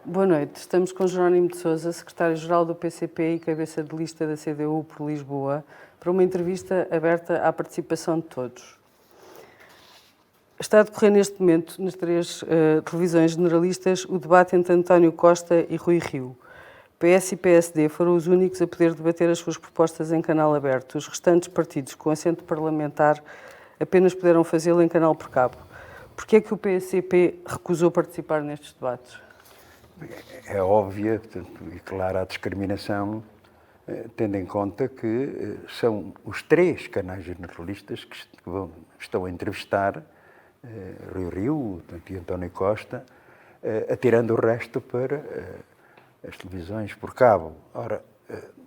Boa noite. Estamos com Jerónimo de Sousa, secretário-geral do PCP e cabeça de lista da CDU por Lisboa, para uma entrevista aberta à participação de todos. Está a decorrer neste momento, nas três televisões generalistas, o debate entre António Costa e Rui Rio. PS e PSD foram os únicos a poder debater as suas propostas em canal aberto. Os restantes partidos com assento parlamentar apenas puderam fazê-lo em canal por cabo. Por que é que o PCP recusou participar nestes debates? É óbvia, portanto, e clara a discriminação, tendo em conta que são os três canais generalistas que estão a entrevistar Rui Rio e António Costa, atirando o resto para as televisões por cabo. Ora,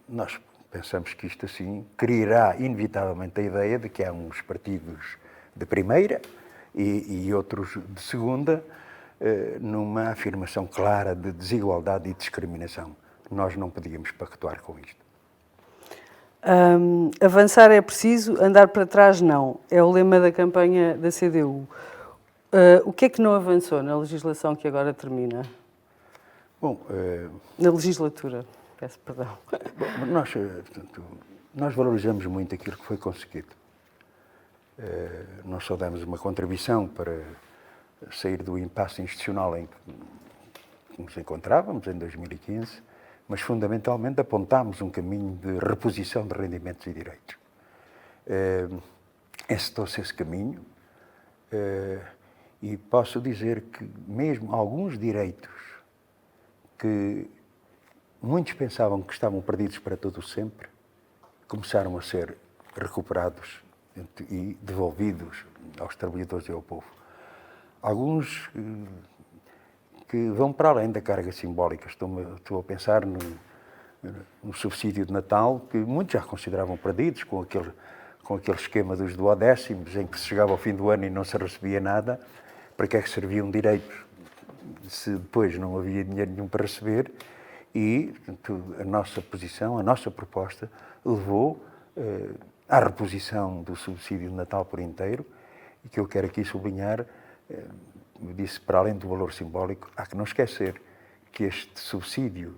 nós pensamos que isto assim criará inevitavelmente a ideia de que há uns partidos de primeira e outros de segunda, numa afirmação clara de desigualdade e discriminação. Nós não podíamos pactuar com isto. Avançar é preciso, andar para trás não. É o lema da campanha da CDU. O que é que não avançou na legislação que agora termina? Bom, na legislatura, peço perdão. Bom, nós valorizamos muito aquilo que foi conseguido. Nós só demos uma contribuição para sair do impasse institucional em que nos encontrávamos, em 2015, mas fundamentalmente apontámos um caminho de reposição de rendimentos e direitos. Encetou-se esse caminho e posso dizer que mesmo alguns direitos que muitos pensavam que estavam perdidos para todo o sempre, começaram a ser recuperados e devolvidos aos trabalhadores e ao povo. Alguns que vão para além da carga simbólica. Estou a pensar no subsídio de Natal, que muitos já consideravam perdidos, com aquele esquema dos duodécimos, em que se chegava ao fim do ano e não se recebia nada. Para que é que servia um direito se depois não havia dinheiro nenhum para receber? E, portanto, a nossa posição, a nossa proposta, levou à reposição do subsídio de Natal por inteiro, e que eu quero aqui sublinhar. Eu disse, para além do valor simbólico, há que não esquecer que este subsídio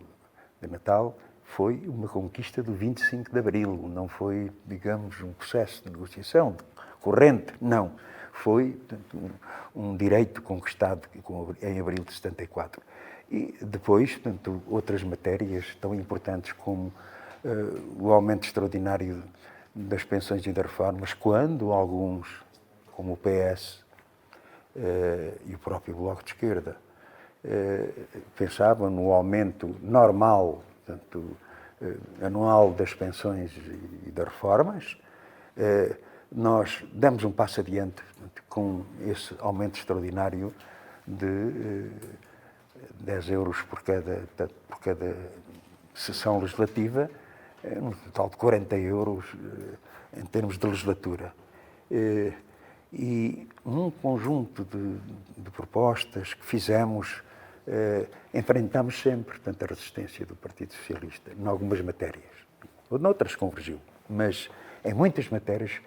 de Natal foi uma conquista do 25 de Abril, não foi, digamos, um processo de negociação corrente, não. Foi, portanto, um direito conquistado em abril de 74. E depois, portanto, outras matérias tão importantes como o aumento extraordinário das pensões e das reformas, quando alguns, como o PS, e o próprio Bloco de Esquerda pensavam no aumento normal, portanto, anual das pensões e das reformas. Nós demos um passo adiante, portanto, com esse aumento extraordinário de 10 euros por cada sessão legislativa, um total de 40 euros em termos de legislatura. E num conjunto de propostas que fizemos, enfrentamos sempre, portanto, a resistência do Partido Socialista, em algumas matérias. Noutras convergiu, mas em muitas matérias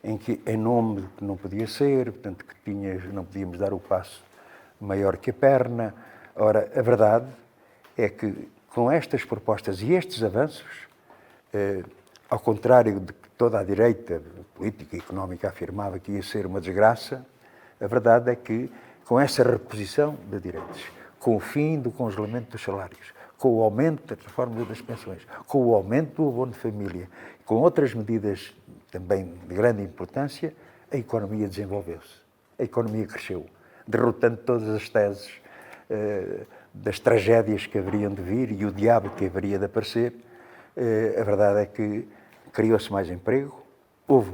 em que, em nome que não podia ser, portanto, não podíamos dar o passo maior que a perna. Ora, a verdade é que, com estas propostas e estes avanços, ao contrário de que toda a direita política e económica afirmava que ia ser uma desgraça, a verdade é que, com essa reposição de direitos, com o fim do congelamento dos salários, com o aumento da reforma das pensões, com o aumento do abono de família, com outras medidas também de grande importância, a economia desenvolveu-se. A economia cresceu, derrotando todas as teses das tragédias que haveriam de vir e o diabo que haveria de aparecer. A verdade é que criou-se mais emprego, houve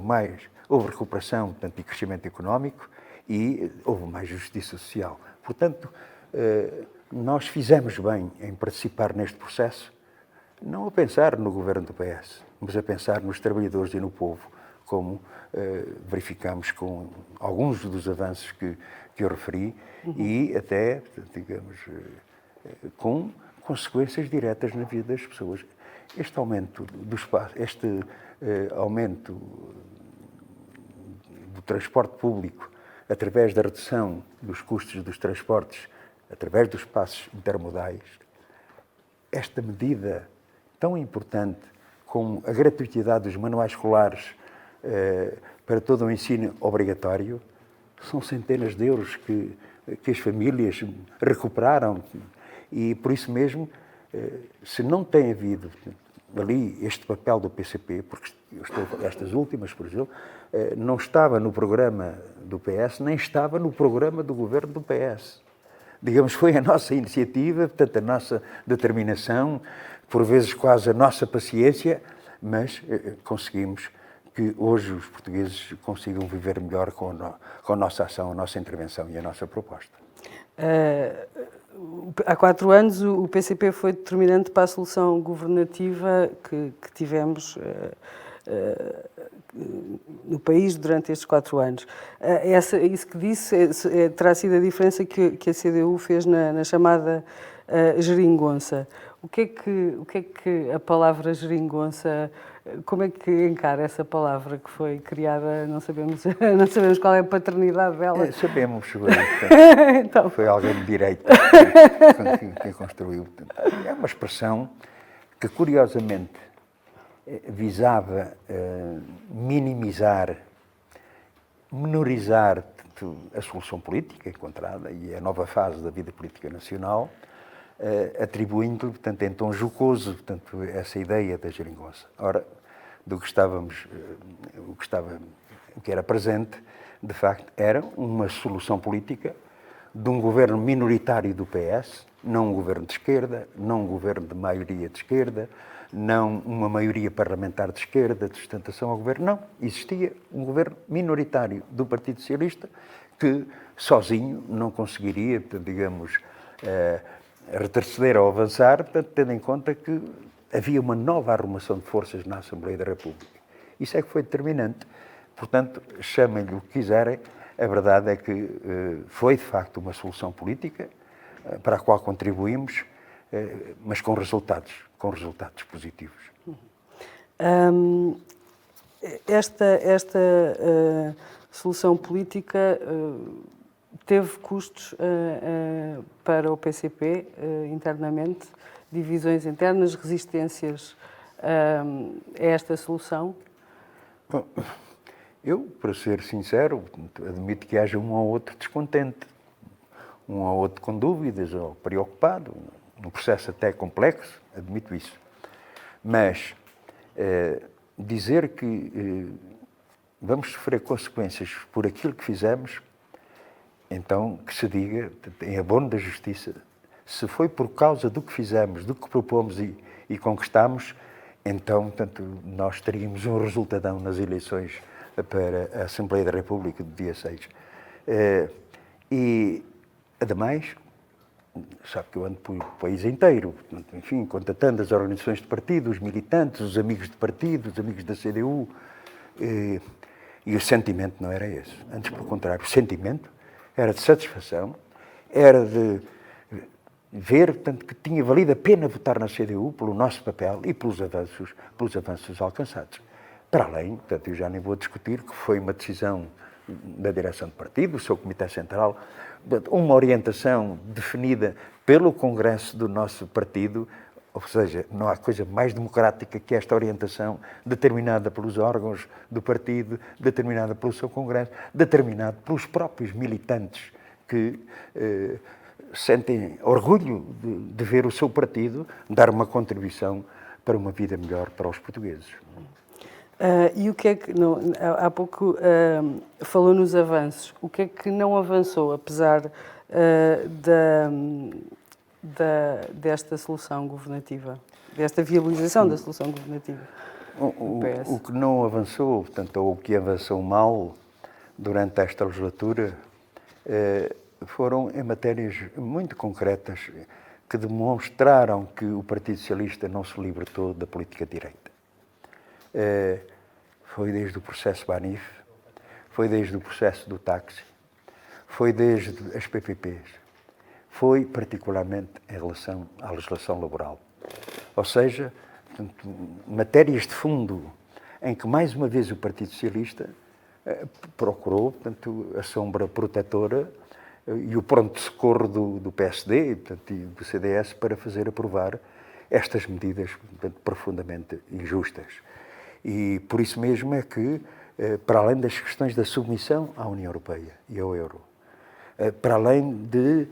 recuperação, portanto, e crescimento económico, e houve mais justiça social. Portanto, nós fizemos bem em participar neste processo, não a pensar no governo do PS, mas a pensar nos trabalhadores e no povo, como verificamos com alguns dos avanços que eu referi, e até, digamos, com consequências diretas na vida das pessoas. Este aumento do espaço, aumento do transporte público, através da redução dos custos dos transportes através dos espaços intermodais, esta medida tão importante como a gratuitidade dos manuais escolares para todo o ensino obrigatório, são centenas de euros que as famílias recuperaram e, por isso mesmo, se não tem havido ali este papel do PCP, porque estas últimas, por exemplo, não estava no programa do PS, nem estava no programa do governo do PS. Digamos, foi a nossa iniciativa, portanto, a nossa determinação, por vezes quase a nossa paciência, mas conseguimos que hoje os portugueses consigam viver melhor com a nossa ação, a nossa intervenção e a nossa proposta. Há 4 anos o PCP foi determinante para a solução governativa que tivemos no país durante estes 4 anos. Isso que disse terá sido a diferença que a CDU fez na chamada geringonça. O que é que a palavra geringonça, como é que encara essa palavra que foi criada? Não sabemos qual é a paternidade dela. Sabemos, então. Foi alguém de direito quem construiu. É uma expressão que, curiosamente, visava minimizar, menorizar a solução política encontrada e a nova fase da vida política nacional, atribuindo, portanto, em tom jocoso, portanto, essa ideia da geringonça. Ora, o que era presente, de facto, era uma solução política de um governo minoritário do PS, não um governo de esquerda, não um governo de maioria de esquerda, não uma maioria parlamentar de esquerda, de sustentação ao governo, não. Existia um governo minoritário do Partido Socialista que, sozinho, não conseguiria, portanto, digamos, retroceder ou avançar, portanto, tendo em conta que havia uma nova arrumação de forças na Assembleia da República. Isso é que foi determinante. Portanto, chamem-lhe o que quiserem, a verdade é que foi, de facto, uma solução política para a qual contribuímos, mas com resultados positivos. Esta solução política teve custos para o PCP internamente, divisões internas, resistências a esta solução? Bom, eu, para ser sincero, admito que haja um ou outro descontente, um ou outro com dúvidas ou preocupado, um processo até complexo, admito isso. Mas dizer que vamos sofrer consequências por aquilo que fizemos, então que se diga, em abono da justiça, se foi por causa do que fizemos, do que propomos e conquistamos, então, portanto, nós teríamos um resultadão nas eleições para a Assembleia da República do dia 6. E, ademais, sabe que eu ando pelo país inteiro, enfim, contatando as organizações de partido, os militantes, os amigos de partido, os amigos da CDU, e o sentimento não era esse. Antes, pelo contrário, o sentimento era de satisfação, era de ver, portanto, que tinha valido a pena votar na CDU pelo nosso papel e pelos avanços alcançados. Para além, portanto, eu já nem vou discutir que foi uma decisão da direção do partido, do seu Comitê Central, uma orientação definida pelo Congresso do nosso partido, ou seja, não há coisa mais democrática que esta orientação determinada pelos órgãos do partido, determinada pelo seu Congresso, determinada pelos próprios militantes que sentem orgulho de ver o seu partido dar uma contribuição para uma vida melhor para os portugueses. E o que é que, há pouco falou nos avanços, o que é que não avançou, apesar desta solução governativa, desta viabilização da solução governativa do PS? O que não avançou, portanto, ou o que avançou mal durante esta legislatura, foram em matérias muito concretas que demonstraram que o Partido Socialista não se libertou da política de direita. Foi desde o processo Banif, foi desde o processo do táxi, foi desde as PPPs, foi particularmente em relação à legislação laboral. Ou seja, portanto, matérias de fundo em que, mais uma vez, o Partido Socialista procurou, portanto, a sombra protetora e o pronto-socorro do PSD portanto, e do CDS para fazer aprovar estas medidas portanto, profundamente injustas. E por isso mesmo é que, para além das questões da submissão à União Europeia e ao euro, para além de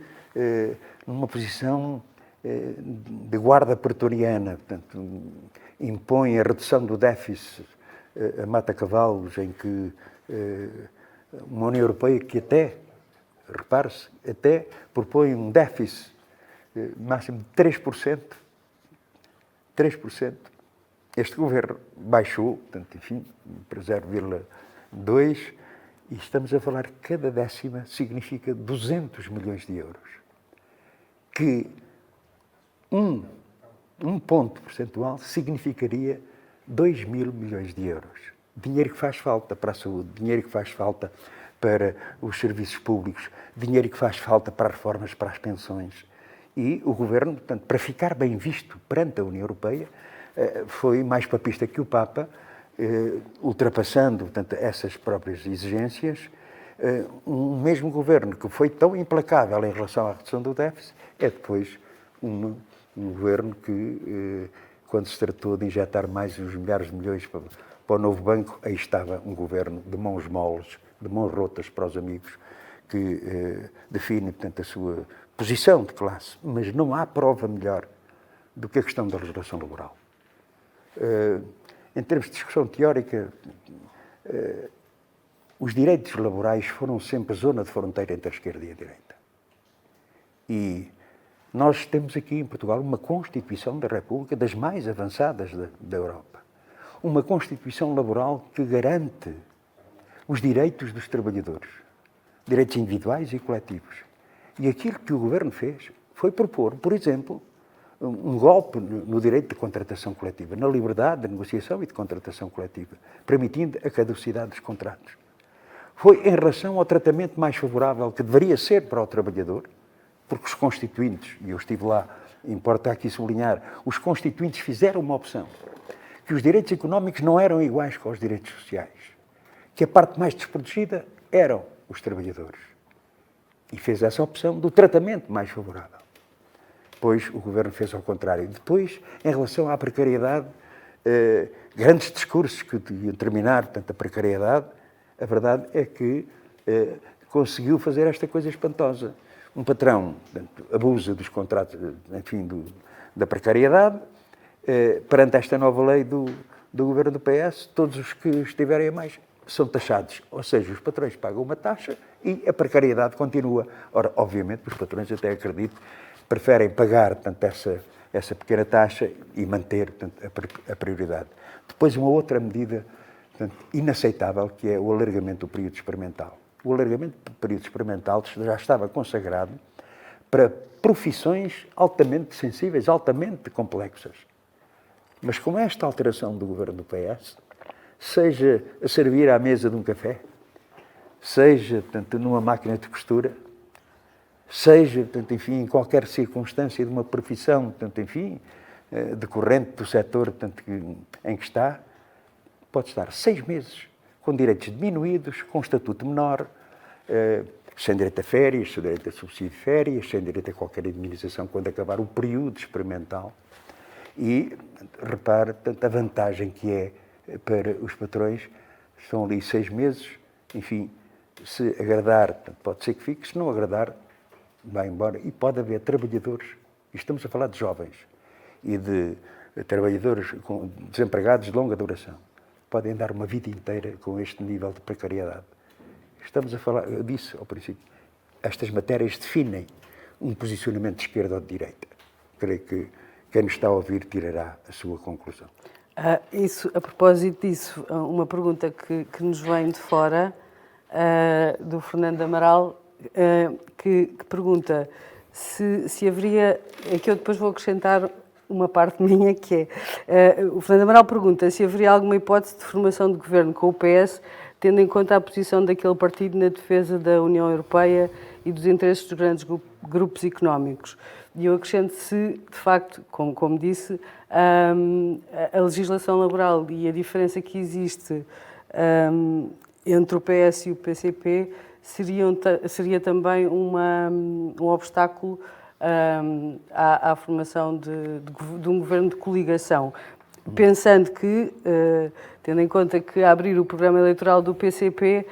uma posição de guarda pretoriana, portanto, impõe a redução do déficit a mata-cavalos, em que uma União Europeia que até, repare-se, até propõe um déficit máximo de 3%. 3%. Este governo baixou, portanto, enfim, para 0,2%, e estamos a falar que cada décima significa 200 milhões de euros. Que um ponto percentual significaria 2 mil milhões de euros. Dinheiro que faz falta para a saúde, dinheiro que faz falta para os serviços públicos, dinheiro que faz falta para as reformas, para as pensões. E o governo, portanto, para ficar bem visto perante a União Europeia, foi mais papista que o Papa, ultrapassando, portanto, essas próprias exigências. Um mesmo governo que foi tão implacável em relação à redução do déficit, é depois um governo que, quando se tratou de injetar mais uns milhares de milhões para o novo banco, aí estava um governo de mãos moles, de mãos rotas para os amigos, que define, portanto, a sua posição de classe. Mas não há prova melhor do que a questão da legislação laboral. Em termos de discussão teórica, os direitos laborais foram sempre zona de fronteira entre a esquerda e a direita. E nós temos aqui em Portugal uma Constituição da República das mais avançadas da Europa. Uma Constituição laboral que garante os direitos dos trabalhadores, direitos individuais e coletivos. E aquilo que o Governo fez foi propor, por exemplo, um golpe no direito de contratação coletiva, na liberdade de negociação e de contratação coletiva, permitindo a caducidade dos contratos. Foi em relação ao tratamento mais favorável que deveria ser para o trabalhador, porque os constituintes, e eu estive lá, importa aqui sublinhar, os constituintes fizeram uma opção, que os direitos económicos não eram iguais com os direitos sociais, que a parte mais desprotegida eram os trabalhadores. E fez essa opção do tratamento mais favorável. Depois o Governo fez ao contrário. Depois, em relação à precariedade, grandes discursos que iam terminar, portanto, a precariedade, a verdade é que conseguiu fazer esta coisa espantosa. Um patrão, portanto, abusa dos contratos, enfim, da precariedade. Perante esta nova lei do Governo do PS, todos os que estiverem a mais são taxados. Ou seja, os patrões pagam uma taxa e a precariedade continua. Ora, obviamente, os patrões, até acredito, preferem pagar, portanto, essa pequena taxa e manter, portanto, a prioridade. Depois, uma outra medida, portanto, inaceitável, que é o alargamento do período experimental. O alargamento do período experimental já estava consagrado para profissões altamente sensíveis, altamente complexas. Mas com esta alteração do Governo do PS, seja a servir à mesa de um café, seja, portanto, numa máquina de costura, seja, portanto, enfim, em qualquer circunstância de uma profissão, portanto, enfim, decorrente do setor, portanto, em que está, pode estar 6 meses com direitos diminuídos, com estatuto menor, sem direito a férias, sem direito a subsídio de férias, sem direito a qualquer indemnização quando acabar o período experimental. E, repare, portanto, a vantagem que é para os patrões, estão ali 6 meses, enfim, se agradar, portanto, pode ser que fique, se não agradar, vai embora. E pode haver trabalhadores, e estamos a falar de jovens, e de trabalhadores desempregados de longa duração, podem dar uma vida inteira com este nível de precariedade. Estamos a falar, eu disse ao princípio, estas matérias definem um posicionamento de esquerda ou de direita. Creio que quem nos está a ouvir tirará a sua conclusão. A propósito disso, uma pergunta que nos vem de fora, do Fernando Amaral, que pergunta se haveria, aqui eu depois vou acrescentar uma parte minha, que é, o Fernando Amaral pergunta se haveria alguma hipótese de formação de governo com o PS, tendo em conta a posição daquele partido na defesa da União Europeia e dos interesses dos grandes grupos económicos. E eu acrescento se, de facto, como disse, a legislação laboral e a diferença que existe entre o PS e o PCP seria também um obstáculo à formação de um governo de coligação. Pensando que, tendo em conta que a abrir o programa eleitoral do PCP,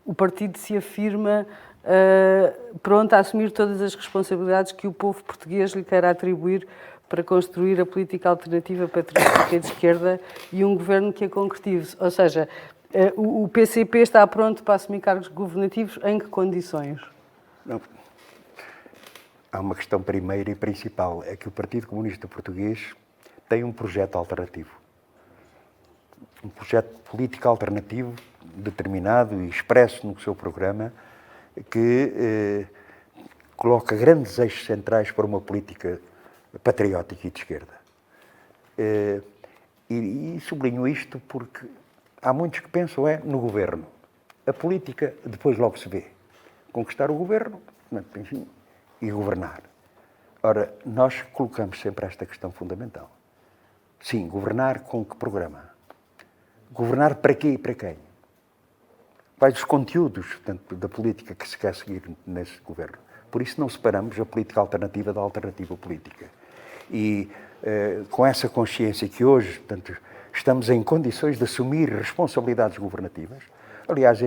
o partido se afirma pronto a assumir todas as responsabilidades que o povo português lhe queira atribuir para construir a política alternativa patriótica de esquerda e um governo que a concretize. Ou seja, o PCP está pronto para assumir cargos governativos em que condições? Não. Há uma questão primeira e principal, é que o Partido Comunista Português tem um projeto alternativo. Um projeto político alternativo, determinado e expresso no seu programa, que coloca grandes eixos centrais para uma política patriótica e de esquerda. E sublinho isto porque há muitos que pensam no governo. A política depois logo se vê. Conquistar o governo, enfim, e governar. Ora, nós colocamos sempre esta questão fundamental. Sim, governar com que programa? Governar para quê e para quem? Quais os conteúdos, portanto, da política que se quer seguir nesse governo? Por isso não separamos a política alternativa da alternativa política. E com essa consciência que hoje, portanto, estamos em condições de assumir responsabilidades governativas. Aliás,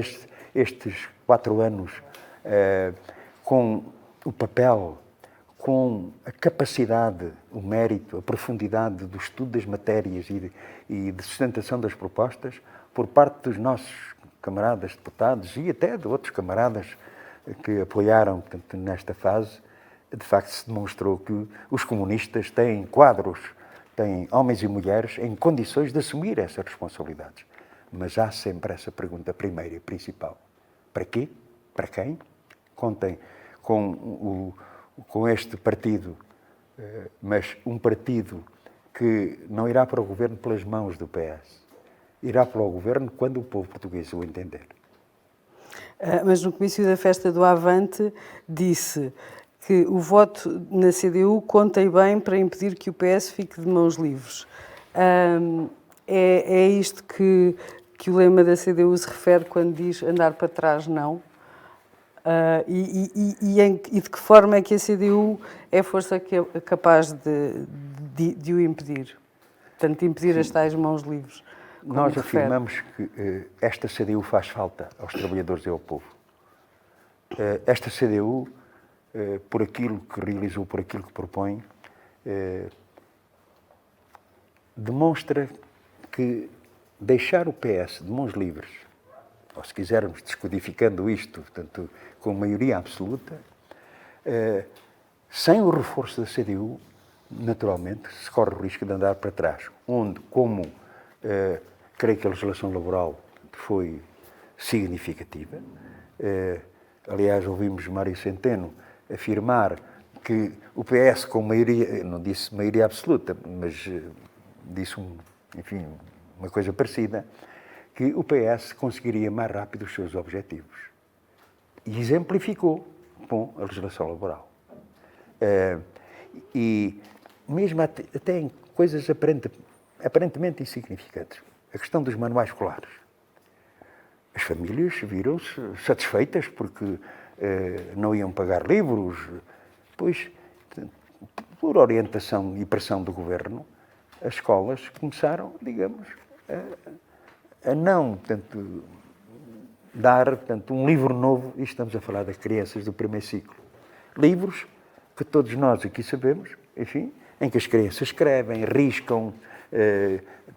estes 4 anos, com o papel, com a capacidade, o mérito, a profundidade do estudo das matérias e de sustentação das propostas, por parte dos nossos camaradas deputados e até de outros camaradas que apoiaram, portanto, nesta fase, de facto se demonstrou que os comunistas têm quadros, têm homens e mulheres em condições de assumir essas responsabilidades. Mas há sempre essa pergunta primeira e principal. Para quê? Para quem? Contem com este partido, mas um partido que não irá para o governo pelas mãos do PS. Irá para o governo quando o povo português o entender. Mas no comício da festa do Avante disse que o voto na CDU conta bem para impedir que o PS fique de mãos livres. É isto que o lema da CDU se refere quando diz andar para trás não? E de que forma é que a CDU é a força que é capaz de o impedir? Portanto, de impedir as tais mãos livres. Nós afirmamos que esta CDU faz falta aos trabalhadores e ao povo. Esta CDU, por aquilo que realizou, por aquilo que propõe, demonstra que deixar o PS de mãos livres, ou se quisermos descodificando isto, portanto, com maioria absoluta, sem o reforço da CDU, naturalmente, se corre o risco de andar para trás, onde, como creio que a legislação laboral foi significativa. Aliás, ouvimos Mário Centeno afirmar que o PS com maioria, não disse maioria absoluta, mas disse, enfim, uma coisa parecida, que o PS conseguiria mais rápido os seus objetivos. E exemplificou com a legislação laboral. E mesmo até em coisas aparentemente insignificantes. A questão dos manuais escolares. As famílias viram-se satisfeitas porque não iam pagar livros, pois, por orientação e pressão do governo, as escolas começaram, digamos, a não, portanto, dar, portanto, um livro novo, e estamos a falar das crianças do primeiro ciclo. Livros que todos nós aqui sabemos, enfim, em que as crianças escrevem, riscam,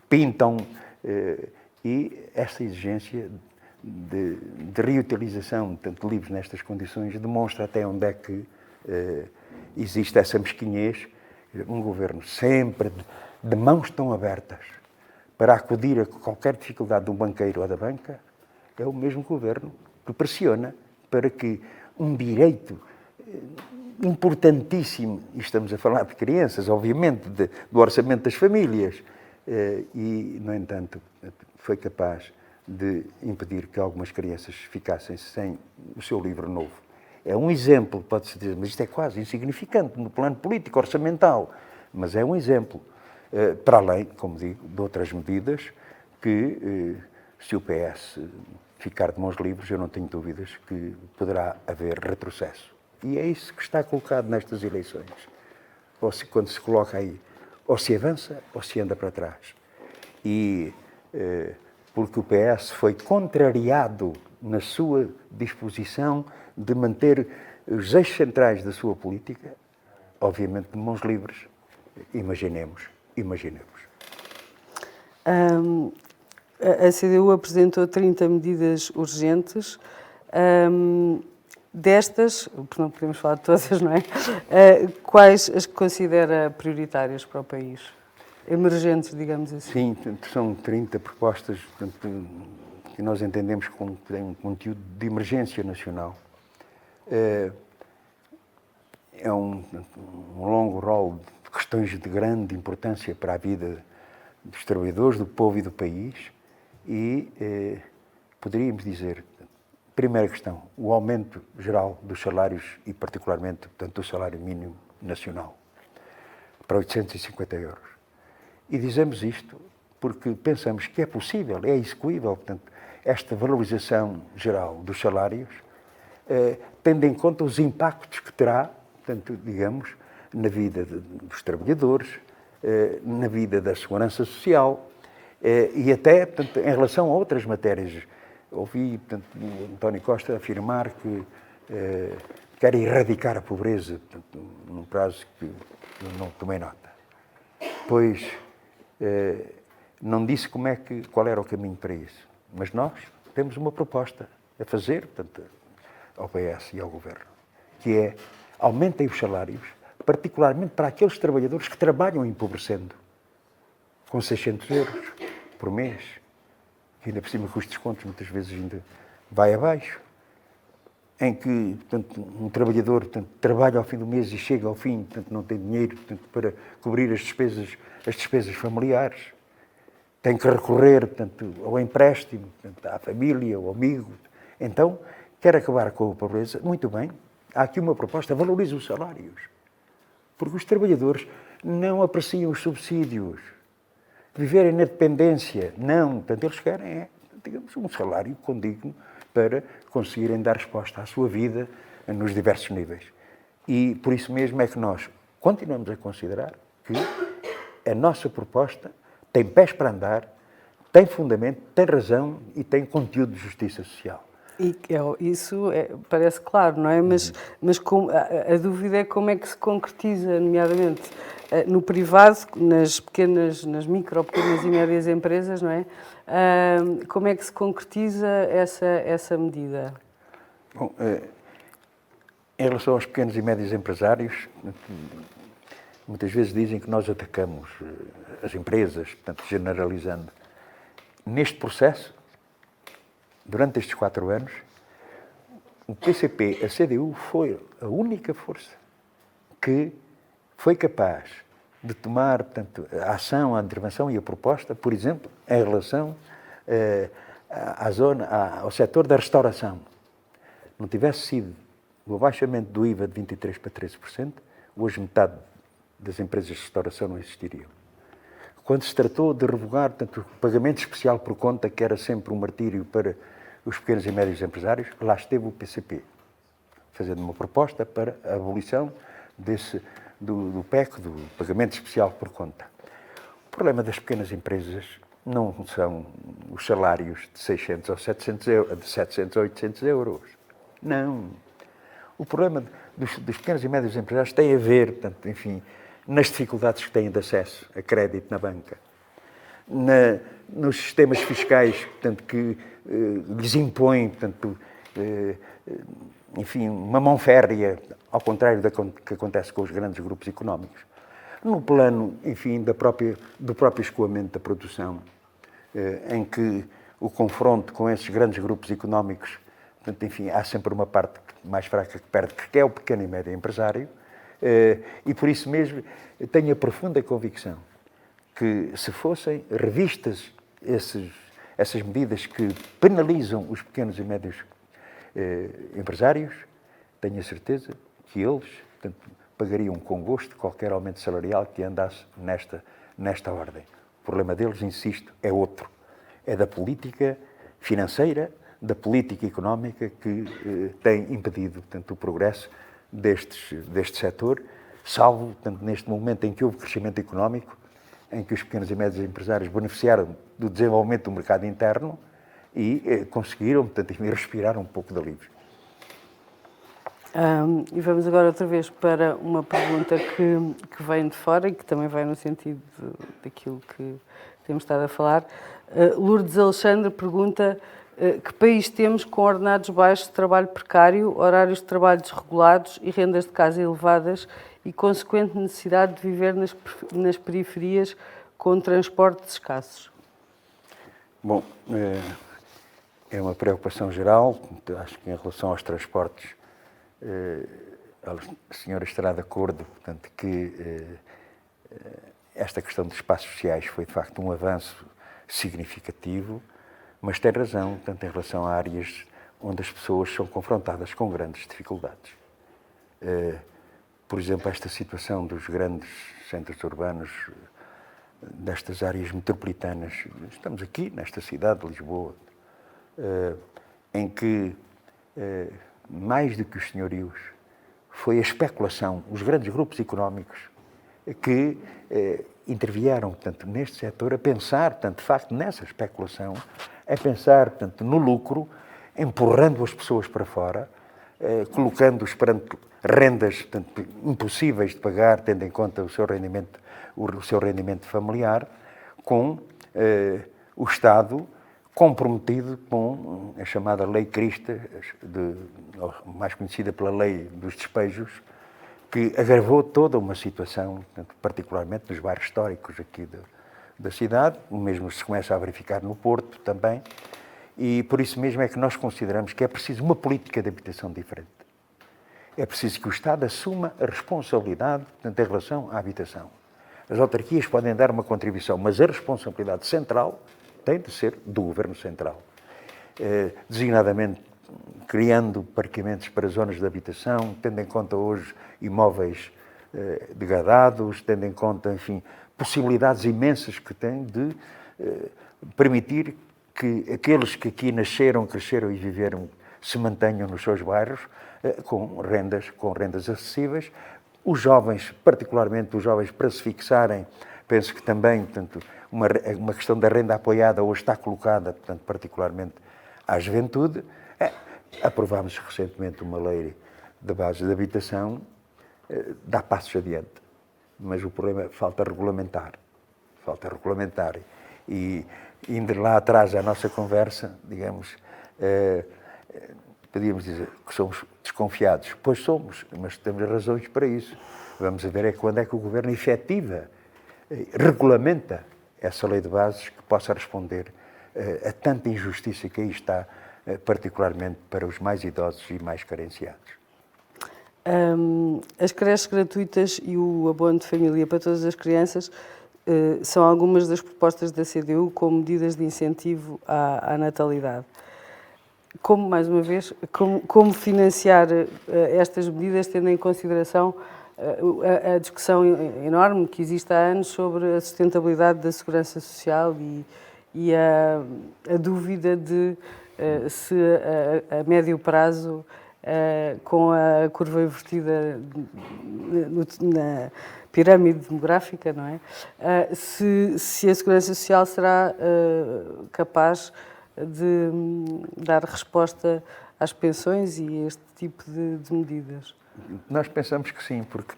pintam, e essa exigência de reutilização de livros nestas condições demonstra até onde é que existe essa mesquinhez. Um governo sempre de mãos tão abertas para acudir a qualquer dificuldade de um banqueiro ou da banca, é o mesmo governo que pressiona para que um direito importantíssimo, e estamos a falar de crianças, obviamente, do orçamento das famílias, e, no entanto, foi capaz de impedir que algumas crianças ficassem sem o seu livro novo. É um exemplo, pode-se dizer, mas isto é quase insignificante no plano político, orçamental, mas é um exemplo, para além, como digo, de outras medidas que, se o PS ficar de mãos livres, eu não tenho dúvidas que poderá haver retrocesso. E é isso que está colocado nestas eleições. Quando se coloca aí, ou se avança ou se anda para trás. E porque o PS foi contrariado na sua disposição de manter os eixos centrais da sua política, obviamente de mãos livres, imaginemos. A CDU apresentou 30 medidas urgentes. Destas, porque não podemos falar de todas, não é? Quais as que considera prioritárias para o país? Emergentes, digamos assim. Sim, são 30 propostas que nós entendemos que têm um conteúdo de emergência nacional. É um longo rol de questões de grande importância para a vida dos trabalhadores, do povo e do país. E poderíamos dizer, primeira questão, o aumento geral dos salários e particularmente, portanto, do salário mínimo nacional para 850 euros. E dizemos isto porque pensamos que é possível, é execuível, portanto, esta valorização geral dos salários, tendo em conta os impactos que terá, portanto, digamos, na vida dos trabalhadores, na vida da segurança social e até, portanto, em relação a outras matérias. Ouvi, portanto, António Costa afirmar que quer erradicar a pobreza, portanto, num prazo que eu não tomei nota. Pois não disse qual era o caminho para isso. Mas nós temos uma proposta a fazer, portanto, ao PS e ao Governo, que é aumentem os salários, particularmente para aqueles trabalhadores que trabalham empobrecendo, com 600 euros por mês, que ainda por cima com os descontos muitas vezes ainda vai abaixo, em que, portanto, um trabalhador, portanto, trabalha ao fim do mês e chega ao fim, portanto, não tem dinheiro, portanto, para cobrir as despesas familiares, tem que recorrer, portanto, ao empréstimo, portanto, à família, ao amigo. Então, quer acabar com a pobreza? Muito bem, há aqui uma proposta, valorize os salários, porque os trabalhadores não apreciam os subsídios, viverem na dependência, não, portanto, eles querem, digamos, um salário condigno para conseguirem dar resposta à sua vida nos diversos níveis. E por isso mesmo é que nós continuamos a considerar que a nossa proposta tem pés para andar, tem fundamento, tem razão e tem conteúdo de justiça social. E isso parece claro, não é? Mas a dúvida é como é que se concretiza, nomeadamente no privado, nas pequenas e médias empresas, não é? Como é que se concretiza essa medida? Bom, em relação aos pequenos e médios empresários, muitas vezes dizem que nós atacamos as empresas, portanto, generalizando. Neste processo, durante estes 4 anos, o PCP, a CDU, foi a única força que foi capaz de tomar, portanto, a ação, a intervenção e a proposta, por exemplo, em relação ao setor da restauração. Não tivesse sido o abaixamento do IVA de 23% para 13%, hoje metade das empresas de restauração não existiriam. Quando se tratou de revogar, portanto, o pagamento especial por conta, que era sempre um martírio para os pequenos e médios empresários, lá esteve o PCP, fazendo uma proposta para a abolição do PEC, do pagamento especial por conta. O problema das pequenas empresas não são os salários de 600 ou 700 euros, de 700 ou 800 euros. Não. O problema dos pequenos e médios empresários tem a ver, portanto, enfim, nas dificuldades que têm de acesso a crédito na banca, nos sistemas fiscais, portanto, que lhes impõem, portanto, enfim, uma mão férrea, ao contrário do que acontece com os grandes grupos económicos. No plano, enfim, do próprio escoamento da produção, em que o confronto com esses grandes grupos económicos, portanto, enfim, há sempre uma parte mais fraca que perde, que é o pequeno e médio empresário, e por isso mesmo tenho a profunda convicção que se fossem revistas essas medidas que penalizam os pequenos e médios empresários, tenho a certeza que eles, portanto, pagariam com gosto qualquer aumento salarial que andasse nesta ordem. O problema deles, insisto, é outro. É da política financeira, da política económica que tem impedido, portanto, o progresso deste setor, salvo, portanto, neste momento em que houve crescimento económico, em que os pequenos e médios empresários beneficiaram do desenvolvimento do mercado interno e conseguiram, portanto, respirar um pouco de alívio. E vamos agora outra vez para uma pergunta que vem de fora e que também vai no sentido daquilo que temos estado a falar. Lourdes Alexandre pergunta que país temos com ordenados baixos de trabalho precário, horários de trabalho desregulados e rendas de casa elevadas e consequente necessidade de viver nas periferias com transportes escassos? Bom, é uma preocupação geral. Acho que em relação aos transportes, a senhora estará de acordo, portanto, que esta questão dos espaços sociais foi, de facto, um avanço significativo, mas tem razão, tanto em relação a áreas onde as pessoas são confrontadas com grandes dificuldades. Por exemplo, esta situação dos grandes centros urbanos, destas áreas metropolitanas, estamos aqui, nesta cidade de Lisboa, em que, mais do que os senhorios, foi a especulação, os grandes grupos económicos que intervieram, portanto, neste setor, a pensar, portanto, de facto, nessa especulação, a pensar, portanto, no lucro, empurrando as pessoas para fora, colocando-os perante rendas, portanto, impossíveis de pagar, tendo em conta o seu rendimento familiar, com o Estado comprometido com a chamada Lei Crista, mais conhecida pela Lei dos Despejos, que agravou toda uma situação, particularmente nos bairros históricos aqui da cidade, o mesmo se começa a verificar no Porto também, e por isso mesmo é que nós consideramos que é preciso uma política de habitação diferente. É preciso que o Estado assuma a responsabilidade, portanto, em relação à habitação. As autarquias podem dar uma contribuição, mas a responsabilidade central tem de ser do Governo Central. Designadamente, criando parqueamentos para zonas de habitação, tendo em conta hoje imóveis degradados, tendo em conta, enfim, possibilidades imensas que tem de permitir que aqueles que aqui nasceram, cresceram e viveram se mantenham nos seus bairros com rendas acessíveis. Os jovens, particularmente os jovens, para se fixarem, penso que também, portanto, uma questão da renda apoiada hoje está colocada, portanto, particularmente à juventude. Aprovámos recentemente uma lei de base de habitação, dá passos adiante, mas o problema é falta regulamentar. E indo lá atrás à nossa conversa, digamos, podíamos dizer que somos desconfiados. Pois somos, mas temos razões para isso. Vamos ver quando é que o Governo efetiva, regulamenta essa lei de bases que possa responder a tanta injustiça que aí está, particularmente para os mais idosos e mais carenciados. As creches gratuitas e o abono de família para todas as crianças são algumas das propostas da CDU como medidas de incentivo à natalidade. Como, mais uma vez, como financiar estas medidas, tendo em consideração a discussão enorme que existe há anos sobre a sustentabilidade da segurança social e a dúvida de se a médio prazo, com a curva invertida na pirâmide demográfica, não é? Se a segurança social será capaz de dar resposta às pensões e a este tipo de medidas? Nós pensamos que sim, porque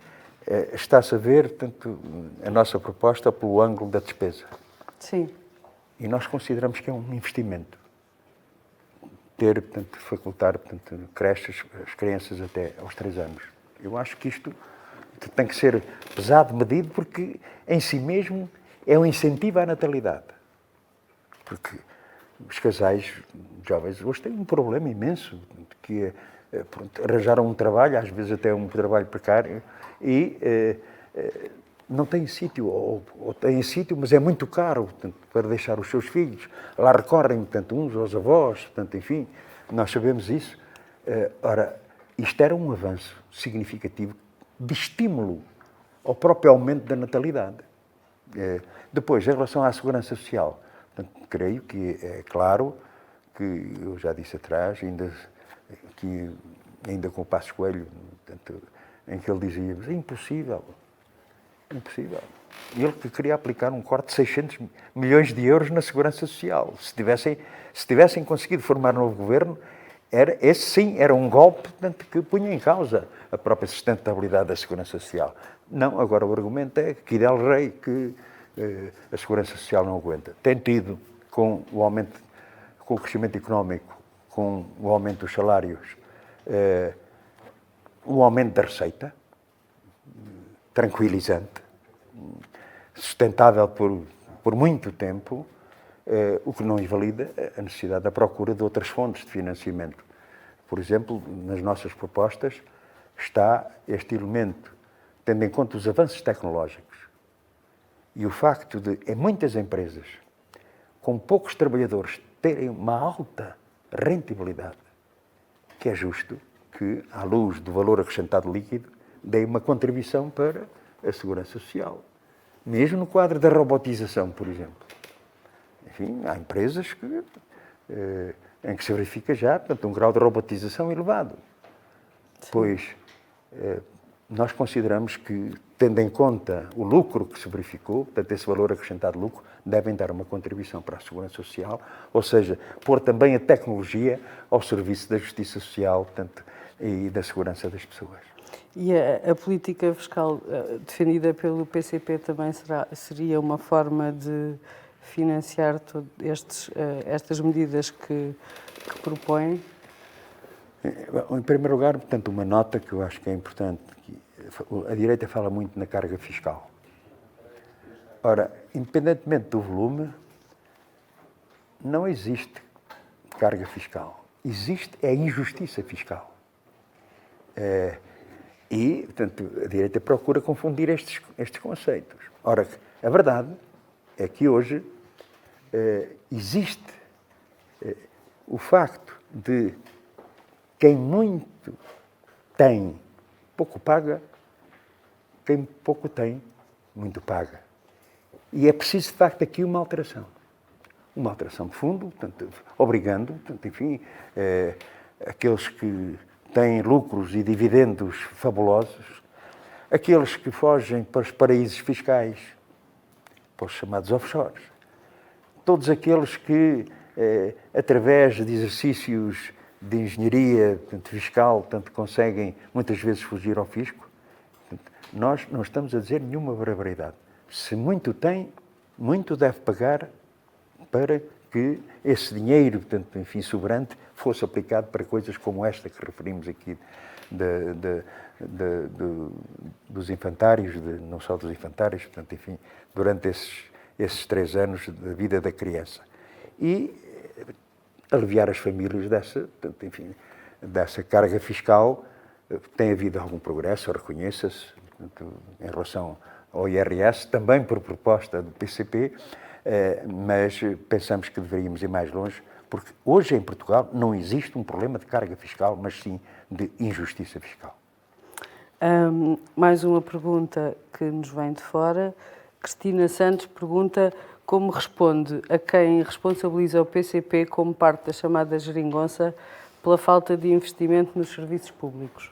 está-se a ver, tanto a nossa proposta pelo ângulo da despesa. Sim. E nós consideramos que é um investimento. Portanto, facultar, portanto, creches as crianças até aos 3 anos. Eu acho que isto tem que ser pesado, medido, porque em si mesmo é um incentivo à natalidade. Porque os casais jovens hoje têm um problema imenso, que é arranjaram um trabalho, às vezes até um trabalho precário, e não têm sítio, ou têm sítio, mas é muito caro, portanto, para deixar os seus filhos. Lá recorrem, portanto, uns aos avós, portanto, enfim, nós sabemos isso. Ora, isto era um avanço significativo de estímulo ao próprio aumento da natalidade. Depois, em relação à segurança social, portanto, creio que é claro que eu já disse atrás, ainda com o Passos Coelho, portanto, em que ele dizia, mas é impossível, impossível. E ele que queria aplicar um corte de 600 milhões de euros na Segurança Social. Se tivessem conseguido formar um novo governo, esse sim era um golpe, portanto, que punha em causa a própria sustentabilidade da Segurança Social. Não, agora o argumento é que Del Rey, que a Segurança Social não aguenta. Tem tido, com o crescimento económico, com o aumento dos salários, um aumento da receita, tranquilizante, sustentável por muito tempo, o que não invalida a necessidade da procura de outras fontes de financiamento. Por exemplo, nas nossas propostas está este elemento, tendo em conta os avanços tecnológicos e o facto de, em muitas empresas, com poucos trabalhadores, terem uma alta rentabilidade, que é justo que, à luz do valor acrescentado líquido, dê uma contribuição para a Segurança Social. Mesmo no quadro da robotização, por exemplo. Enfim, há empresas em que se verifica já, portanto, um grau de robotização elevado. Sim. Pois nós consideramos que, tendo em conta o lucro que se verificou, portanto, esse valor acrescentado de lucro, devem dar uma contribuição para a Segurança Social, ou seja, pôr também a tecnologia ao serviço da justiça social, portanto, e da segurança das pessoas. E a política fiscal defendida pelo PCP também seria uma forma de financiar estas medidas que propõem? Em primeiro lugar, portanto, uma nota que eu acho que é importante. A direita fala muito na carga fiscal. Ora, independentemente do volume, não existe carga fiscal. Existe a injustiça fiscal. E, portanto, a direita procura confundir estes conceitos. Ora, a verdade é que hoje existe o facto de quem muito tem, pouco paga, quem pouco tem, muito paga. E é preciso, de facto, aqui uma alteração de fundo, portanto, obrigando, portanto, enfim, aqueles que têm lucros e dividendos fabulosos, aqueles que fogem para os paraísos fiscais, para os chamados offshores, todos aqueles que, através de exercícios de engenharia, portanto, fiscal, portanto, conseguem muitas vezes fugir ao fisco. Portanto, nós não estamos a dizer nenhuma barbaridade. Se muito tem, muito deve pagar para que esse dinheiro, portanto, enfim, sobrante, fosse aplicado para coisas como esta que referimos aqui, dos infantários, não só dos infantários, portanto, enfim, durante esses 3 anos da vida da criança. E aliviar as famílias dessa carga fiscal. Tem havido algum progresso, reconheça-se, em relação ao IRS, também por proposta do PCP, mas pensamos que deveríamos ir mais longe, porque hoje em Portugal não existe um problema de carga fiscal, mas sim de injustiça fiscal. Mais uma pergunta que nos vem de fora. Cristina Santos pergunta como responde a quem responsabiliza o PCP como parte da chamada geringonça pela falta de investimento nos serviços públicos.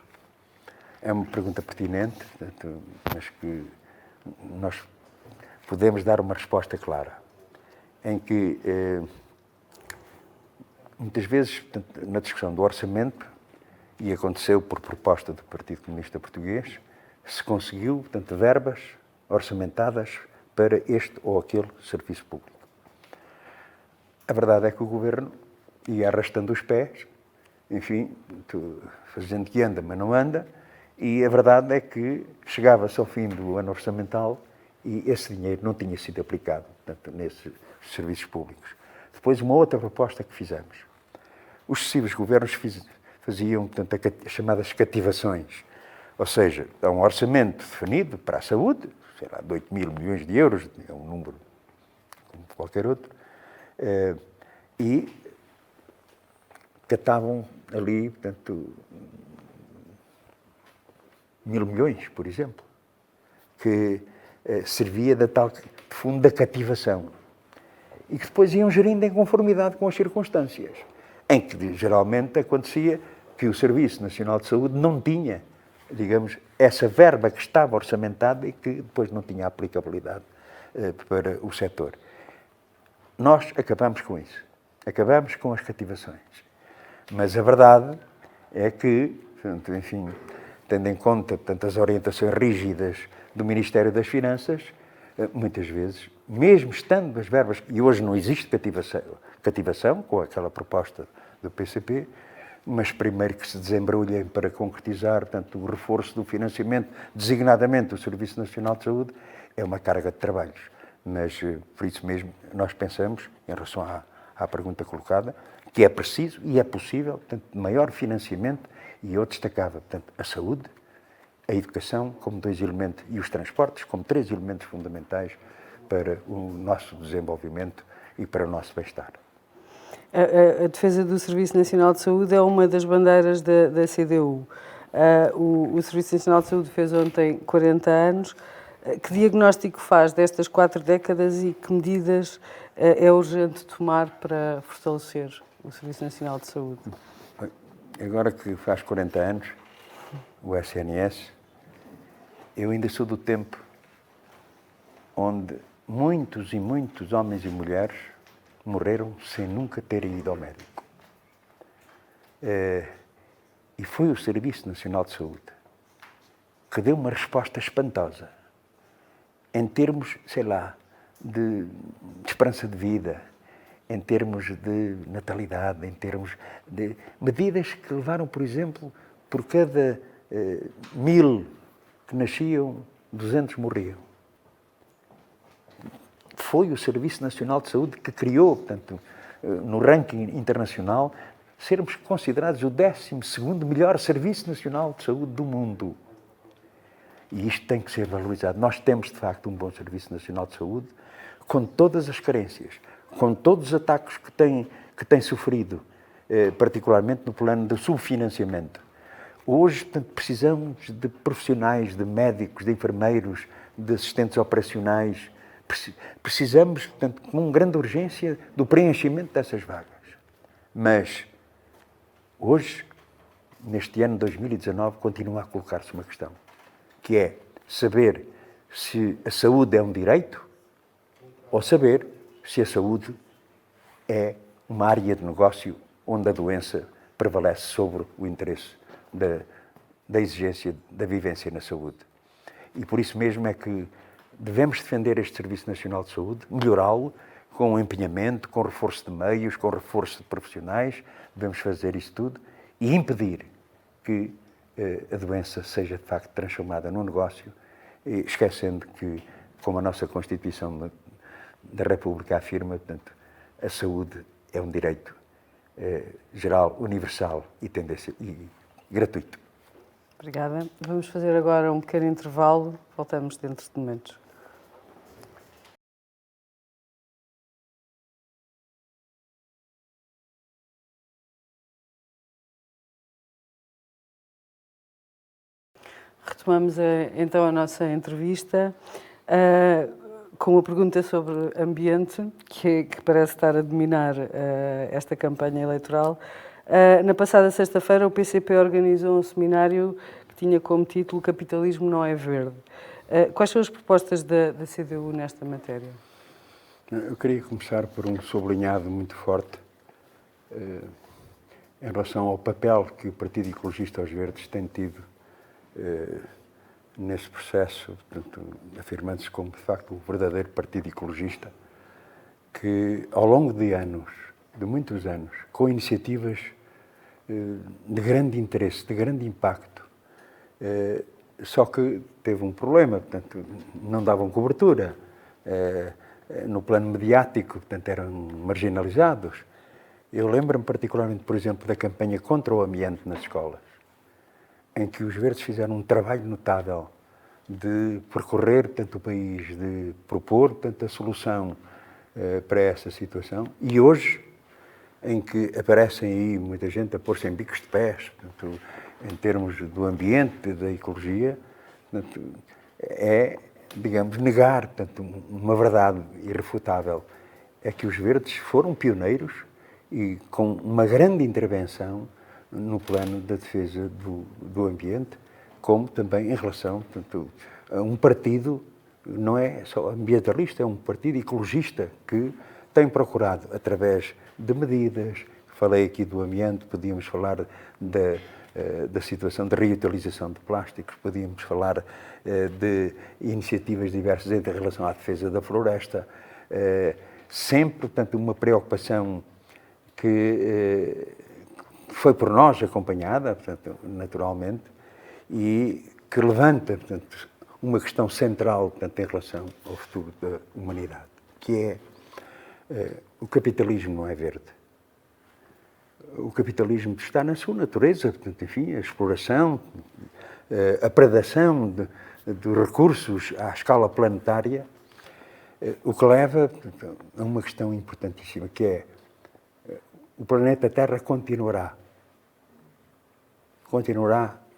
É uma pergunta pertinente, portanto, mas que nós podemos dar uma resposta clara, em que muitas vezes, portanto, na discussão do orçamento, e aconteceu por proposta do Partido Comunista Português, se conseguiu, portanto, verbas orçamentadas para este ou aquele serviço público. A verdade é que o Governo ia arrastando os pés, enfim, fazendo que anda, mas não anda, e a verdade é que chegava-se ao fim do ano orçamental e esse dinheiro não tinha sido aplicado, portanto, nesses serviços públicos. Depois, uma outra proposta que fizemos. Os sucessivos governos faziam, portanto, as chamadas cativações, ou seja, há um orçamento definido para a saúde, sei lá, de 8 mil milhões de euros, é um número como qualquer outro, e catavam ali, portanto, 1.000 milhões, por exemplo, que servia de tal fundo da cativação e que depois iam gerindo em conformidade com as circunstâncias. em que geralmente acontecia que o Serviço Nacional de Saúde não tinha, digamos, essa verba que estava orçamentada e que depois não tinha aplicabilidade para o setor. Nós acabamos com isso. Acabamos com as cativações. Mas a verdade é que, enfim, tendo em conta, portanto, as orientações rígidas do Ministério das Finanças, muitas vezes, mesmo estando as verbas, e hoje não existe cativação com aquela proposta do PCP, mas primeiro que se desembrulhem para concretizar, portanto, o reforço do financiamento, designadamente do Serviço Nacional de Saúde, é uma carga de trabalhos. Mas, por isso mesmo, nós pensamos, em relação à pergunta colocada, que é preciso e é possível, portanto, maior financiamento, e eu destacava, portanto, a saúde, a educação como 2 elementos e os transportes como 3 elementos fundamentais para o nosso desenvolvimento e para o nosso bem-estar. A defesa do Serviço Nacional de Saúde é uma das bandeiras da CDU. O Serviço Nacional de Saúde fez ontem 40 anos. Que diagnóstico faz destas 4 décadas e que medidas é urgente tomar para fortalecer o Serviço Nacional de Saúde? Agora que faz 40 anos, o SNS, eu ainda sou do tempo onde muitos e muitos homens e mulheres morreram sem nunca terem ido ao médico. E foi o Serviço Nacional de Saúde que deu uma resposta espantosa em termos, sei lá, de esperança de vida, em termos de natalidade, em termos de medidas que levaram, por exemplo, por cada 1000 que nasciam, 200 morriam. Foi o Serviço Nacional de Saúde que criou, portanto, no ranking internacional, sermos considerados o 12º melhor Serviço Nacional de Saúde do mundo. E isto tem que ser valorizado. Nós temos, de facto, um bom Serviço Nacional de Saúde, com todas as carências, com todos os ataques que tem sofrido, particularmente no plano do subfinanciamento. Hoje, portanto, precisamos de profissionais, de médicos, de enfermeiros, de assistentes operacionais. Precisamos, portanto, com grande urgência, do preenchimento dessas vagas. Mas, hoje, neste ano de 2019, continua a colocar-se uma questão, que é saber se a saúde é um direito ou saber se a saúde é uma área de negócio onde a doença prevalece sobre o interesse da exigência da vivência na saúde. E por isso mesmo é que devemos defender este Serviço Nacional de Saúde, melhorá-lo com empenhamento, com reforço de meios, com reforço de profissionais, devemos fazer isso tudo e impedir que a doença seja, de facto, transformada num negócio, esquecendo que, como a nossa Constituição da República afirma, portanto, a saúde é um direito geral, universal e gratuito. Obrigada. Vamos fazer agora um pequeno intervalo. Voltamos dentro de momentos. Retomamos então a nossa entrevista com uma pergunta sobre ambiente, que parece estar a dominar esta campanha eleitoral. Na passada sexta-feira, o PCP organizou um seminário que tinha como título Capitalismo não é verde. Quais são as propostas da CDU nesta matéria? Eu queria começar por um sublinhado muito forte em relação ao papel que o Partido Ecologista aos Verdes tem tido nesse processo, portanto, afirmando-se como, de facto, o verdadeiro Partido Ecologista, que, ao longo de anos, de muitos anos, com iniciativas de grande interesse, de grande impacto, só que teve um problema, portanto, não davam cobertura. No plano mediático, portanto, eram marginalizados. Eu lembro-me particularmente, por exemplo, da campanha contra o amianto nas escolas, em que os Verdes fizeram um trabalho notável de percorrer, portanto, o país, de propor, portanto, a solução para essa situação. E hoje, em que aparecem aí muita gente a pôr-se em bicos de pés, portanto, em termos do ambiente, da ecologia, portanto, é, digamos, negar, portanto, uma verdade irrefutável. É que os Verdes foram pioneiros e com uma grande intervenção no plano da defesa do ambiente, como também em relação, portanto, a um partido, não é só ambientalista, é um partido ecologista que tem procurado, através de medidas, falei aqui do amianto, podíamos falar da situação de reutilização de plásticos, podíamos falar de iniciativas diversas em relação à defesa da floresta, sempre, portanto, uma preocupação que foi por nós acompanhada, portanto, naturalmente, e que levanta, portanto, uma questão central, portanto, em relação ao futuro da humanidade, que é o capitalismo não é verde. O capitalismo está na sua natureza, portanto, enfim, a exploração, a predação de recursos à escala planetária, o que leva, portanto, a uma questão importantíssima, que é o planeta Terra continuará,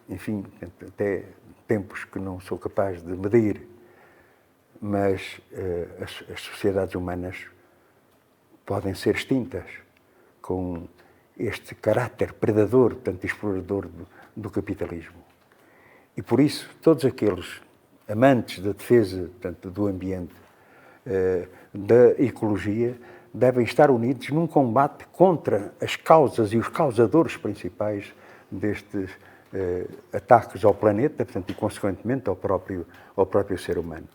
enfim, até tempos que não sou capaz de medir, mas as sociedades humanas podem ser extintas com este caráter predador, portanto, explorador do capitalismo. E por isso, todos aqueles amantes da defesa, portanto, do ambiente, da ecologia, devem estar unidos num combate contra as causas e os causadores principais destes ataques ao planeta, portanto, e consequentemente ao próprio ser humano.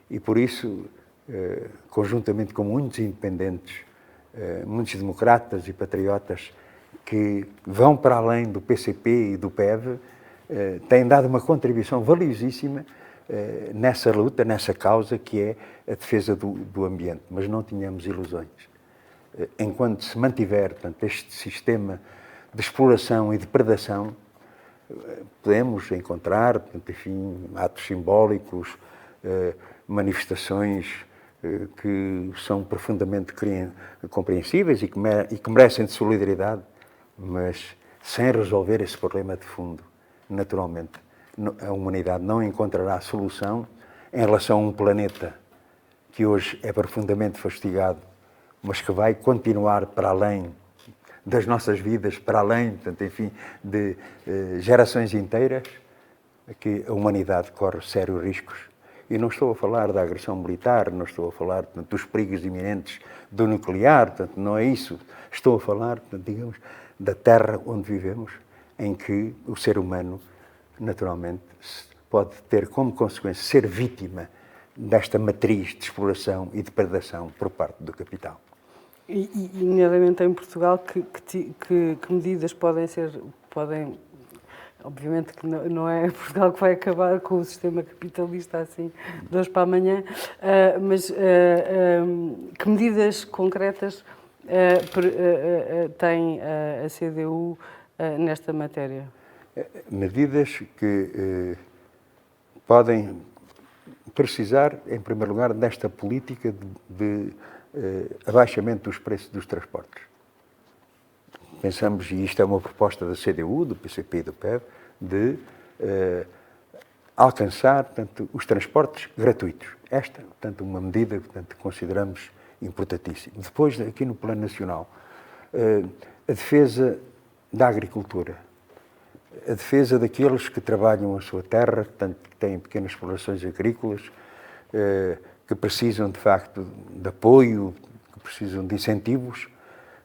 E por isso, conjuntamente com muitos independentes, muitos democratas e patriotas que vão para além do PCP e do PEV, têm dado uma contribuição valiosíssima nessa luta, nessa causa que é a defesa do ambiente. Mas não tenhamos ilusões. Enquanto se mantiver, portanto, este sistema de exploração e depredação, podemos encontrar, portanto, enfim, atos simbólicos, manifestações que são profundamente compreensíveis e que merecem de solidariedade, mas sem resolver esse problema de fundo, naturalmente, a humanidade não encontrará solução em relação a um planeta que hoje é profundamente fastigado, mas que vai continuar para além das nossas vidas, para além, portanto, enfim, de gerações inteiras, que a humanidade corre sérios riscos. E não estou a falar da agressão militar, não estou a falar, portanto, dos perigos iminentes do nuclear, portanto, não é isso. Estou a falar, portanto, digamos, da terra onde vivemos, em que o ser humano, naturalmente, pode ter como consequência ser vítima desta matriz de exploração e depredação por parte do capital. E nomeadamente em Portugal, que medidas podem, obviamente que não é Portugal que vai acabar com o sistema capitalista assim de hoje para amanhã, mas que medidas concretas tem a CDU nesta matéria? Medidas que podem precisar, em primeiro lugar, desta política de abaixamento dos preços dos transportes. Pensamos, e isto é uma proposta da CDU, do PCP e do PEV, de alcançar, portanto, os transportes gratuitos. Esta, portanto, uma medida que, portanto, consideramos importantíssima. Depois, aqui no plano nacional, a defesa da agricultura, a defesa daqueles que trabalham a sua terra, portanto, que têm pequenas explorações agrícolas, que precisam, de facto, de apoio, que precisam de incentivos.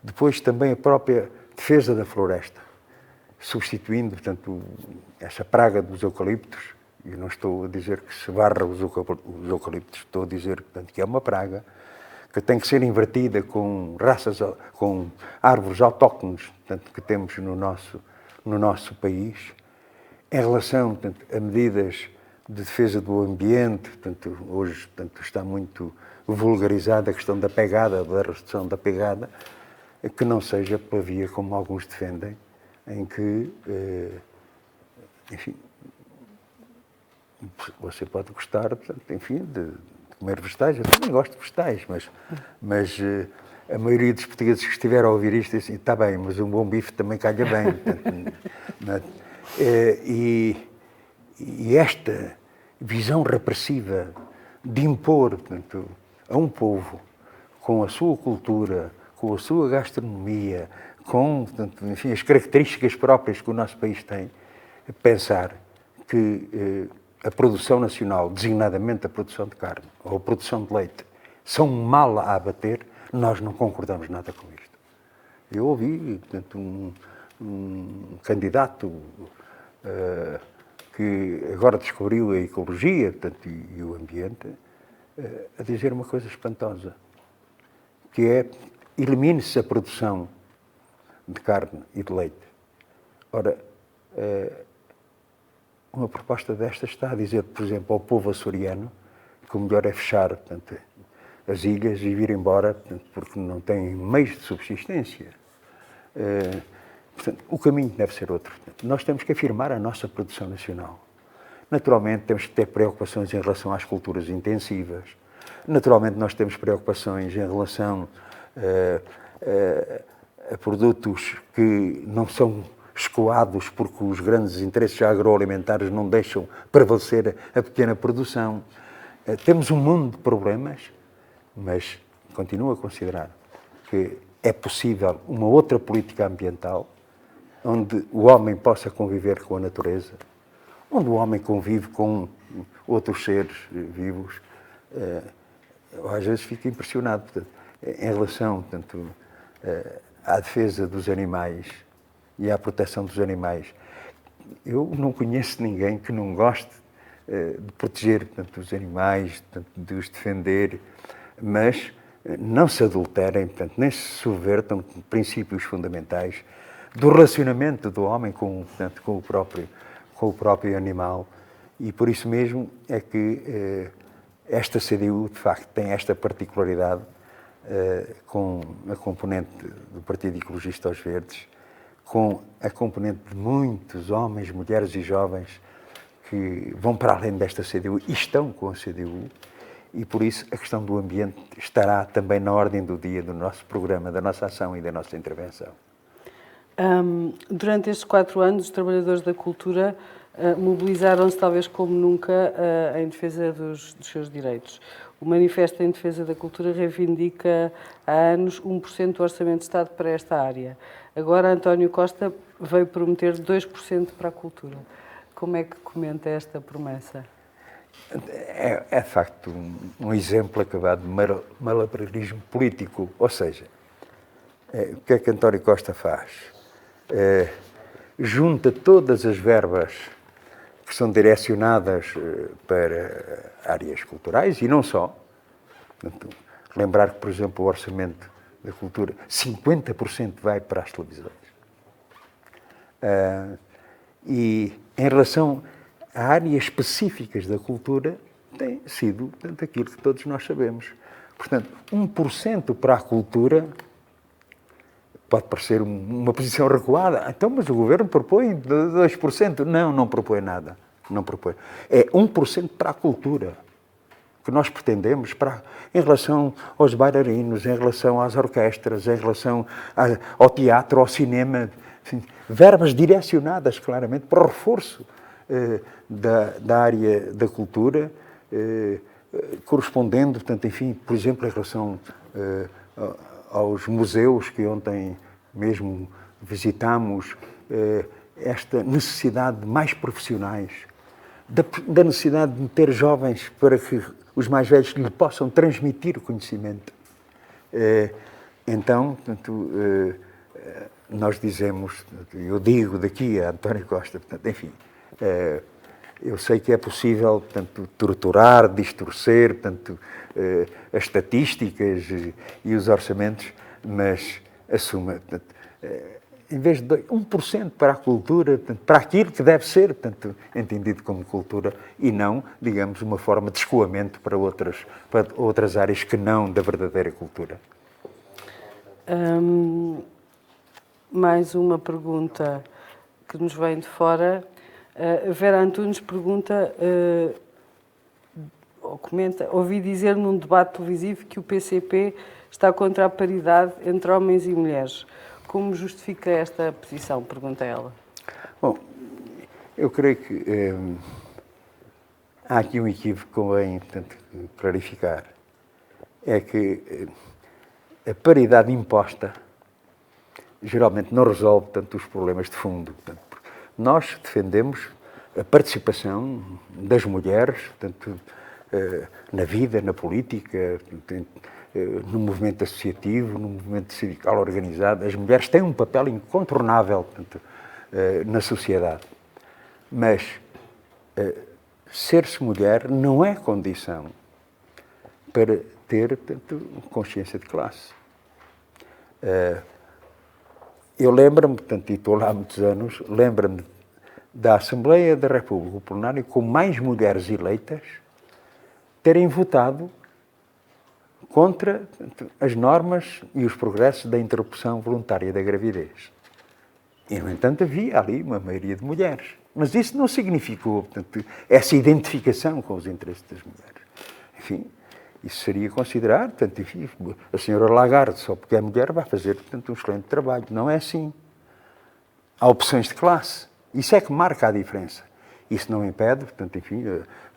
Depois, também a própria defesa da floresta, substituindo, portanto, essa praga dos eucaliptos. Eu não estou a dizer que se barra os eucaliptos, estou a dizer, portanto, que é uma praga que tem que ser invertida com com árvores autóctones, portanto, que temos no nosso país. Em relação, portanto, a medidas de defesa do ambiente, portanto, hoje, portanto, está muito vulgarizada a questão da pegada, da redução da pegada, que não seja pela via como alguns defendem, em que, enfim, você pode gostar, portanto, enfim, de comer vegetais. Eu também gosto de vegetais, mas a maioria dos portugueses que estiveram a ouvir isto dizem, está bem, mas um bom bife também calha bem. Portanto, e esta visão repressiva de impor, portanto, a um povo com a sua cultura, com a sua gastronomia, com, portanto, enfim, as características próprias que o nosso país tem, pensar que a produção nacional, designadamente a produção de carne ou a produção de leite, são um mal a abater, nós não concordamos nada com isto. Eu ouvi, portanto, um candidato que agora descobriu a ecologia, portanto, e o ambiente, a dizer uma coisa espantosa, que é: elimine-se a produção de carne e de leite. Ora, uma proposta destas está a dizer, por exemplo, ao povo açoriano que o melhor é fechar, portanto, as ilhas e vir embora, portanto, porque não têm meios de subsistência. Portanto, o caminho deve ser outro. Portanto, nós temos que afirmar a nossa produção nacional. Naturalmente, temos que ter preocupações em relação às culturas intensivas. Naturalmente, nós temos preocupações em relação a produtos que não são escoados porque os grandes interesses agroalimentares não deixam prevalecer a pequena produção. Temos um mundo de problemas, mas continuo a considerar que é possível uma outra política ambiental onde o homem possa conviver com a natureza, onde o homem convive com outros seres vivos. Eu às vezes fico impressionado, portanto, em relação, portanto, à defesa dos animais e à proteção dos animais. Eu não conheço ninguém que não goste de proteger, portanto, os animais, portanto, de os defender, mas não se adulterem, portanto, nem se subvertam princípios fundamentais do relacionamento do homem com, portanto, com o próprio animal. E por isso mesmo é que esta CDU, de facto, tem esta particularidade com a componente do Partido Ecologista aos Verdes, com a componente de muitos homens, mulheres e jovens que vão para além desta CDU e estão com a CDU, e por isso a questão do ambiente estará também na ordem do dia do nosso programa, da nossa ação e da nossa intervenção. Durante estes 4 anos, os trabalhadores da cultura mobilizaram-se talvez como nunca em defesa dos seus direitos. O Manifesto em Defesa da Cultura reivindica há anos 1% do Orçamento de Estado para esta área. Agora António Costa veio prometer 2% para a cultura. Como é que comenta esta promessa? É de facto um exemplo acabado de malabarismo político. Ou seja, o que é que António Costa faz? Junta todas as verbas que são direcionadas para áreas culturais e não só. Portanto, lembrar que, por exemplo, o orçamento da cultura, 50% vai para as televisões. E em relação a áreas específicas da cultura, tem sido, portanto, aquilo que todos nós sabemos. Portanto, 1% para a cultura pode parecer uma posição recuada. Então, mas o governo propõe 2%. Não propõe nada. Não propõe. É 1% para a cultura que nós pretendemos em relação aos bailarinos, em relação às orquestras, em relação ao teatro, ao cinema. Enfim, verbas direcionadas claramente para o reforço da área da cultura, correspondendo, portanto, enfim, por exemplo, em relação aos museus que ontem mesmo visitámos, esta necessidade de mais profissionais, da necessidade de ter jovens para que os mais velhos lhe possam transmitir o conhecimento. Então, portanto, nós dizemos, eu digo daqui a António Costa, portanto, enfim, eu sei que é possível, portanto, torturar, distorcer, portanto, as estatísticas e os orçamentos, mas assuma, portanto, em vez de 1% para a cultura, portanto, para aquilo que deve ser, portanto, entendido como cultura, e não, digamos, uma forma de escoamento para outras áreas que não da verdadeira cultura. Mais uma pergunta que nos vem de fora. Vera Antunes pergunta, ou comenta: ouvi dizer num debate televisivo que o PCP está contra a paridade entre homens e mulheres. Como justifica esta posição? Pergunta ela. Bom, eu creio que há aqui um equívoco que convém, portanto, clarificar. É que a paridade imposta geralmente não resolve tanto os problemas de fundo. Portanto, nós defendemos a participação das mulheres, portanto, na vida, na política, no movimento associativo, no movimento sindical organizado. As mulheres têm um papel incontornável, portanto, na sociedade. Mas ser-se mulher não é condição para ter, portanto, consciência de classe. Eu lembro-me, portanto, e estou lá há muitos anos, lembro-me da Assembleia da República, o plenário, com mais mulheres eleitas, terem votado contra, portanto, as normas e os progressos da interrupção voluntária da gravidez. E, no entanto, havia ali uma maioria de mulheres. Mas isso não significou, portanto, essa identificação com os interesses das mulheres. Enfim, isso seria considerar, portanto, enfim, a senhora Lagarde, só porque é mulher, vai fazer, portanto, um excelente trabalho. Não é assim. Há opções de classe. Isso é que marca a diferença. Isso não impede, portanto, enfim,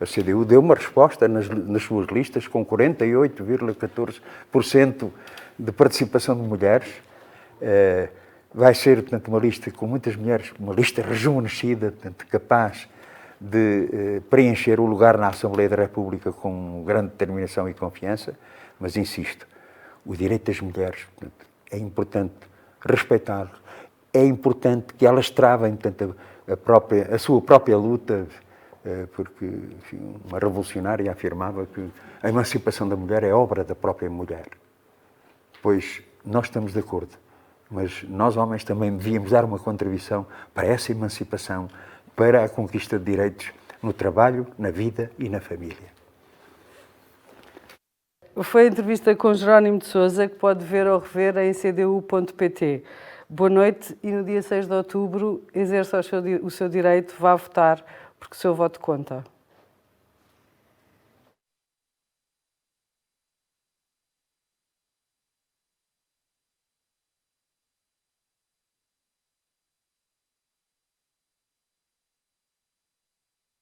a CDU deu uma resposta nas suas listas com 48,14% de participação de mulheres. Vai ser, portanto, uma lista com muitas mulheres, uma lista rejuvenescida, portanto, capaz de preencher o lugar na Assembleia da República com grande determinação e confiança, mas insisto, o direito das mulheres, portanto, é importante respeitá-lo, é importante que elas travem, portanto, a sua própria luta, porque, enfim, uma revolucionária afirmava que a emancipação da mulher é obra da própria mulher. Pois nós estamos de acordo, mas nós homens também devíamos dar uma contribuição para essa emancipação, para a conquista de direitos no trabalho, na vida e na família. Foi a entrevista com Jerónimo de Sousa, que pode ver ou rever em cdu.pt. Boa noite e no dia 6 de outubro exerça o seu direito, vá votar, porque o seu voto conta.